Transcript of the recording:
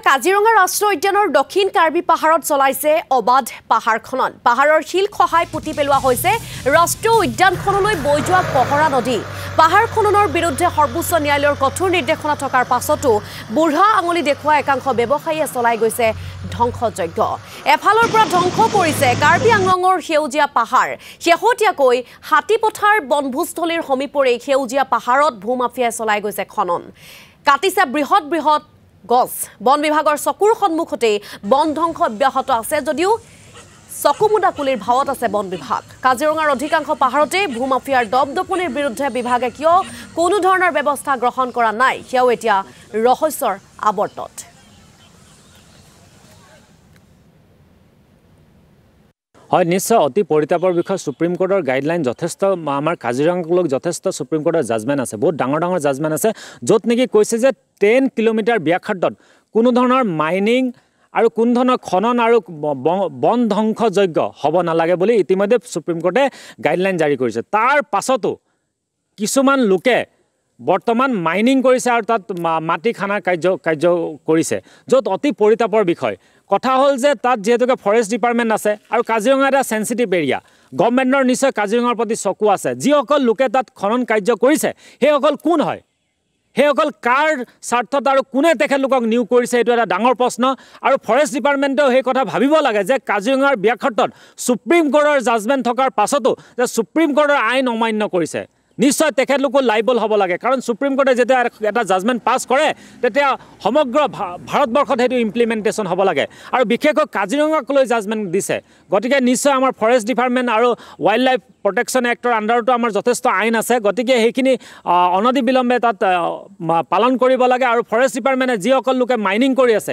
কাজিৰঙা ৰাষ্ট্ৰীয় উদ্যানৰ দক্ষিণ কাৰ্বি পাহাৰত চলাইছে অবাধ পাহাৰ খনন। পাহাৰৰ শিল খহাই পুতি পেলোৱা হৈছে ৰাষ্ট্ৰীয় উদ্যানখনলৈ বৈ যোৱা কহৰা নদী। পাহাৰ খননৰ বিৰুদ্ধে সৰ্বোচ্চ ন্যায়ালয়ৰ কঠোৰ নিৰ্দেশনা থকাৰ পাছতো বুঢ়া আঙুলি দেখুওৱা একাংশ ব্যৱসায়ীয়ে চলাই গৈছে ধ্বংসযজ্ঞ। এফালৰ পৰা ধ্বংস কৰিছে কাৰ্বি আংলঙৰ সেউজীয়া পাহাৰ। শেহতীয়াকৈ হাতীপথাৰ বনভোজস্থলীৰ সমীপৰে সেউজীয়া পাহাৰত ভূমাফিয়াই চলাই গৈছে খনন। কাটিছে বৃহৎ বৃহৎ গছ। বন বিভাগৰ চকুৰ সন্মুখতে বন ধ্বংস অব্যাহত আছে যদিও চকুমুদা কুলিৰ ভাৱত আছে বন বিভাগ। কাজিৰঙাৰ অধিকাংশ পাহাৰতে ভূমাফিয়াৰ দপদপনিৰ বিৰুদ্ধে বিভাগে কিয় কোনো ধৰণৰ ব্যৱস্থা গ্ৰহণ কৰা নাই সেয়াও এতিয়া ৰহস্যৰ আৱৰ্তত। হয়, নিশ্চয় অতি পৰিতাপৰ বিষয়। সুপ্ৰিম কোৰ্টৰ গাইডলাইন যথেষ্ট আমাৰ কাজিৰঙাক লৈ যথেষ্ট সুপ্ৰিম কোৰ্টৰ জাজমেণ্ট আছে, বহুত ডাঙৰ ডাঙৰ জাজমেণ্ট আছে, য'ত নেকি কৈছে যে 10 কিলোমিটাৰ ব্যাসাৰ্ধত কোনো ধৰণৰ মাইনিং আৰু কোনো ধৰণৰ খনন আৰু বন ধ্বংসযজ্ঞ হ'ব নালাগে বুলি ইতিমধ্যে সুপ্ৰিম কোৰ্টে গাইডলাইন জাৰি কৰিছে। তাৰ পাছতো কিছুমান লোকে বৰ্তমান মাইনিং কৰিছে আৰু তাত মাটি খানাৰ কাৰ্য কৰিছে, য'ত অতি পৰিতাপৰ বিষয়। কথা হ'ল যে তাত যিহেতুকে ফৰেষ্ট ডিপাৰ্টমেণ্ট আছে আৰু কাজিৰঙা এটা চেঞ্চিটিভ এৰিয়া, গভৰ্ণমেণ্টৰ নিশ্চয় কাজিৰঙাৰ প্ৰতি চকু আছে। যিসকল লোকে তাত খনন কাৰ্য কৰিছে সেইসকল কোন হয়, সেইসকল কাৰ স্বাৰ্থত আৰু কোনে তেখেতলোকক নিয়োগ কৰিছে, এইটো এটা ডাঙৰ প্ৰশ্ন। আৰু ফৰেষ্ট ডিপাৰ্টমেণ্টেও সেই কথা ভাবিব লাগে যে কাজিৰঙাৰ ব্যাসাৰ্ধত সুপ্ৰিম কোৰ্টৰ জাজমেণ্ট থকাৰ পাছতো যে সুপ্ৰিম কোৰ্টৰ আইন অমান্য কৰিছে, নিশ্চয় তেখেতলোকো লাইবল হ'ব লাগে। কাৰণ সুপ্ৰিম কোৰ্টে যেতিয়া এটা জাজমেণ্ট পাছ কৰে তেতিয়া সমগ্ৰ ভাৰতবৰ্ষত সেইটো ইমপ্লিমেণ্টেশ্যন হ'ব লাগে। আৰু বিশেষকৈ কাজিৰঙাক লৈ জাজমেণ্ট দিছে, গতিকে নিশ্চয় আমাৰ ফৰেষ্ট ডিপাৰ্টমেণ্ট আৰু ৱাইল্ড লাইফ প্ৰটেকশ্যন এক্টৰ আণ্ডাৰতো আমাৰ যথেষ্ট আইন আছে, গতিকে সেইখিনি অনতিবিলম্বে তাত পালন কৰিব লাগে। আৰু ফৰেষ্ট ডিপাৰ্টমেণ্টে যিসকল লোকে মাইনিং কৰি আছে